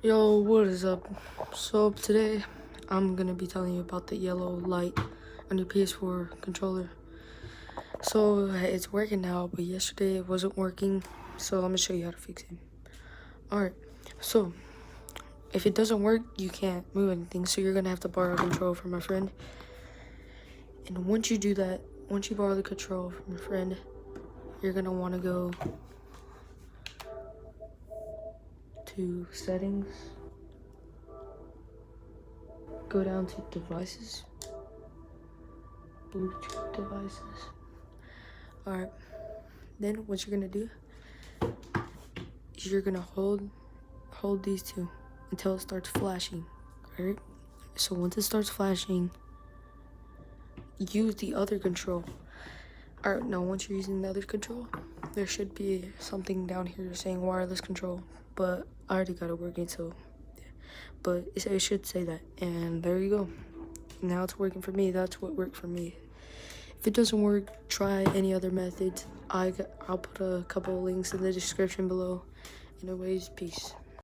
Yo, what is up? So today I'm gonna be telling you about the yellow light on your ps4 controller. So it's working now, but yesterday it wasn't working, so I'm gonna show you how to fix it. Alright, so if it doesn't work, you can't move anything, so you're gonna have to borrow control from a friend. And once you do that, once you borrow the control from your friend, you're gonna want to go to settings, go down to devices, Bluetooth devices. Alright, then what you're gonna do is you're gonna hold these two until it starts flashing. Alright, so once it starts flashing, use the other control. Alright, now once you're using the other control, there should be something down here saying wireless control, but I already got it working, so but it should say that, and there you go. Now it's working for me. That's what worked for me. If it doesn't work, try any other methods. I'll put a couple of links in the description below. Anyways, peace.